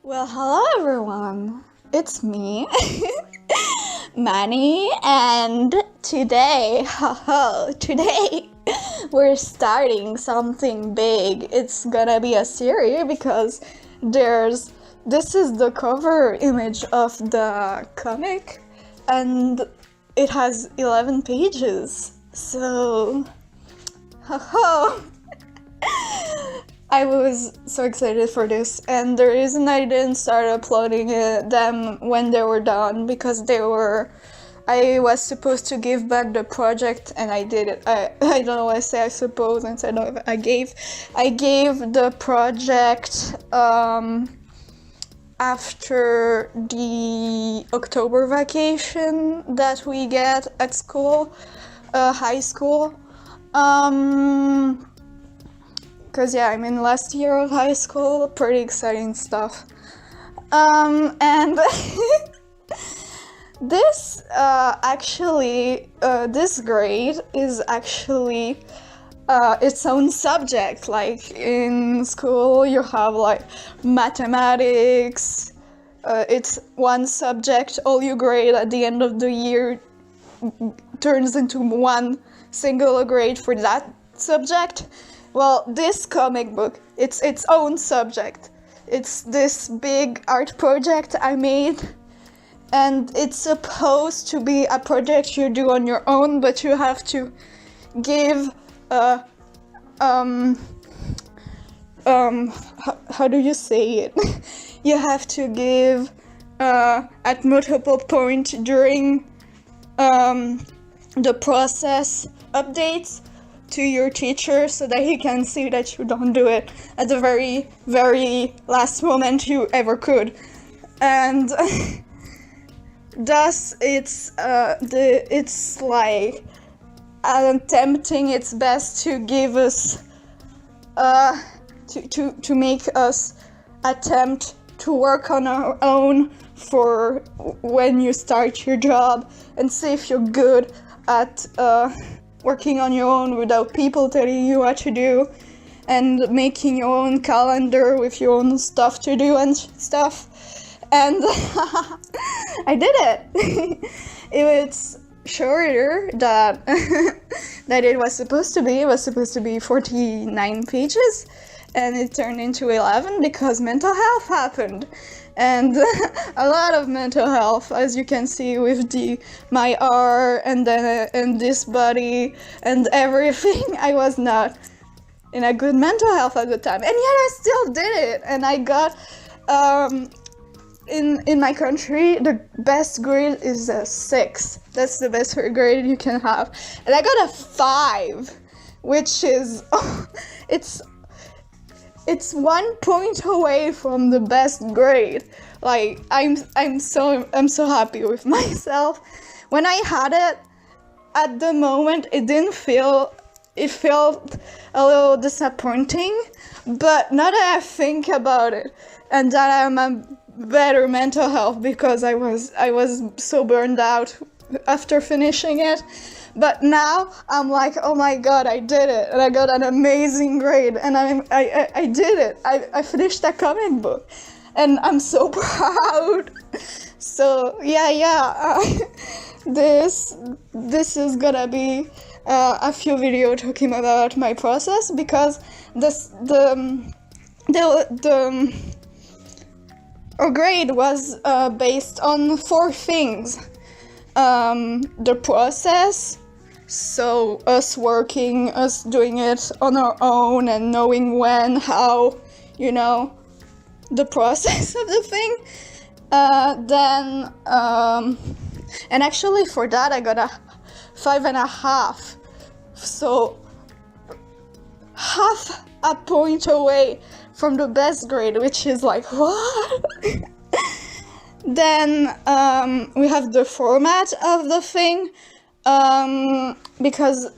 Well, hello everyone, it's me, Manny, and today, today we're starting something big. It's gonna be a series because this is the cover image of the comic and it has 11 pages, so, I was so excited for this, and the reason I didn't start uploading them when they were done because I was supposed to give back the project and I did it. I don't know why I say I suppose instead of I gave the project after the October vacation that we get at school, high school. Cause yeah, I'm in last year of high school, pretty exciting stuff. And this this grade is actually its own subject. Like in school, you have like mathematics. It's one subject. All you grade at the end of the year turns into one single grade for that subject. Well, this comic book, it's its own subject. It's this big art project I made, and it's supposed to be a project you do on your own, but you have to give how do you say it? You have to give at multiple points during the process updates to your teacher so that he can see that you don't do it at the very, very last moment you ever could. And thus it's like attempting its best to give us to make us attempt to work on our own for when you start your job and see if you're good at working on your own without people telling you what to do and making your own calendar with your own stuff to do and stuff. And I did it. It's shorter that that it was supposed to be. It was supposed to be 49 pages and it turned into 11 because mental health happened. And a lot of mental health, as you can see with my R and then and this body and everything. I was not in a good mental health at the time, and yet I still did it. And I got in my country the best grade is a 6. That's the best grade you can have, and I got a 5, which is it's 1 point away from the best grade. Like I'm so happy with myself. When I had it at the moment, it felt a little disappointing, but now that I think about it and that I'm a better mental health because I was so burned out after finishing it. But now I'm like, oh my god, I did it, and I got an amazing grade, and I did it. I finished that comic book, and I'm so proud. So yeah. This is gonna be a few videos talking about my process because our grade was based on 4 things. The process, so us doing it on our own and knowing when, how, the process of the thing. Then, and actually for that I got a 5.5, so half a point away from the best grade, which is like, what? Then we have the format of the thing, because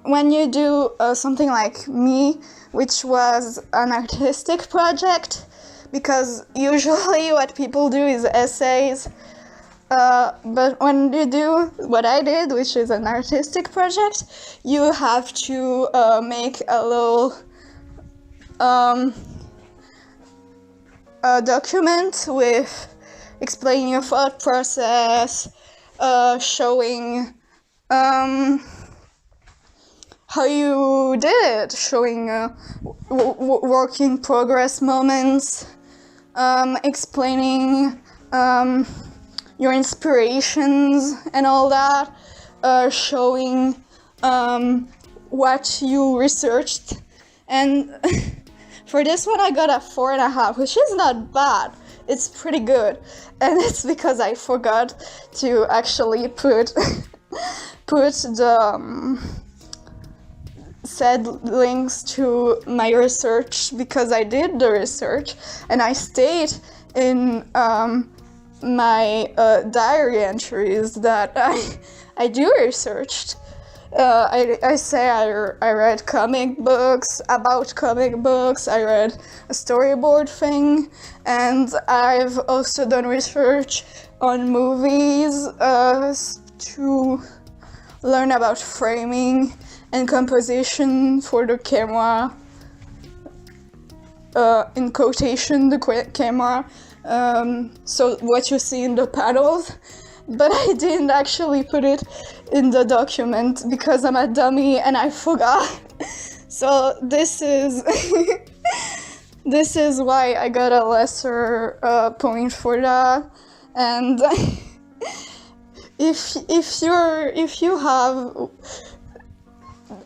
when you do something like me, which was an artistic project, because usually what people do is essays, but when you do what I did, which is an artistic project, you have to make a little a document with explaining your thought process, showing how you did it, showing work in progress moments, explaining your inspirations and all that, showing what you researched. And for this one I got a 4.5, which is not bad. It's pretty good, and it's because I forgot to actually put the said links to my research, because I did the research and I state in my diary entries that I do researched. I say I read comic books, about comic books, I read a storyboard thing, and I've also done research on movies to learn about framing and composition for the camera, in quotation, the camera, so what you see in the panels. But I didn't actually put it in the document because I'm a dummy and I forgot. So this is this is why I got a lesser point for that. And if you have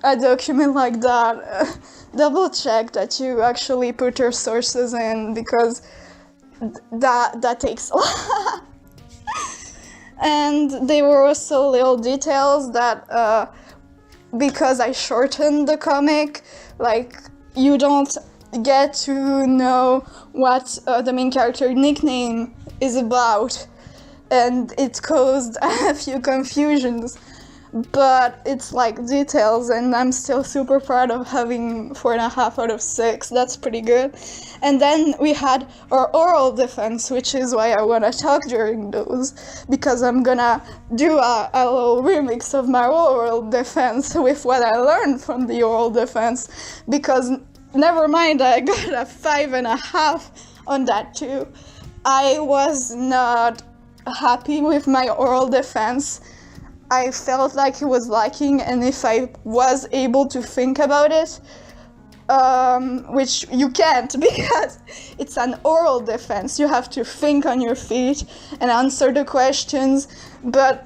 a document like that, double check that you actually put your sources in, because that takes a lot. And there were also little details that, because I shortened the comic, like, you don't get to know what the main character nickname is about, and it caused a few confusions. But it's like details, and I'm still super proud of having 4.5 out of 6. That's pretty good. And then we had our oral defense, which is why I want to talk during those, because I'm gonna do a little remix of my oral defense with what I learned from the oral defense, because never mind, I got a 5.5 on that too. I was not happy with my oral defense. I felt like it was lacking, and if I was able to think about it, which you can't because it's an oral defense, you have to think on your feet and answer the questions, but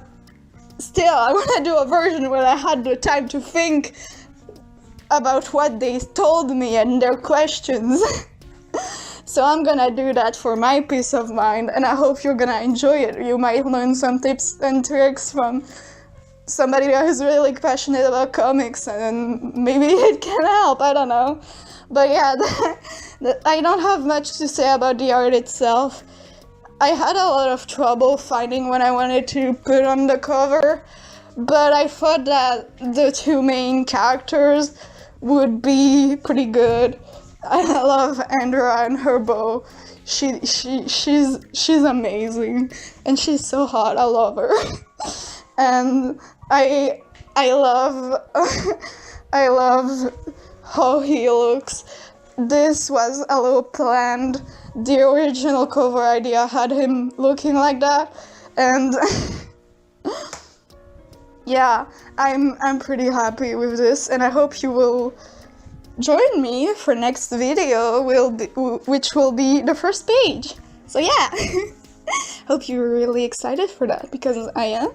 still I want to do a version where I had the time to think about what they told me and their questions. So I'm gonna do that for my peace of mind, and I hope you're gonna enjoy it. You might learn some tips and tricks from somebody that is really passionate about comics, and maybe it can help, I don't know. But yeah, I don't have much to say about the art itself. I had a lot of trouble finding what I wanted to put on the cover, but I thought that the two main characters would be pretty good. I love Andra and her bow. She's amazing, and she's so hot. I love her. And I love I love how he looks. This was a little planned. The original cover idea had him looking like that, and yeah, I'm pretty happy with this, and I hope you will join me for next video, which will be the first page. So yeah, hope you're really excited for that, because I am.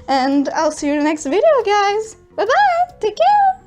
And I'll see you in the next video, guys. Bye bye, take care.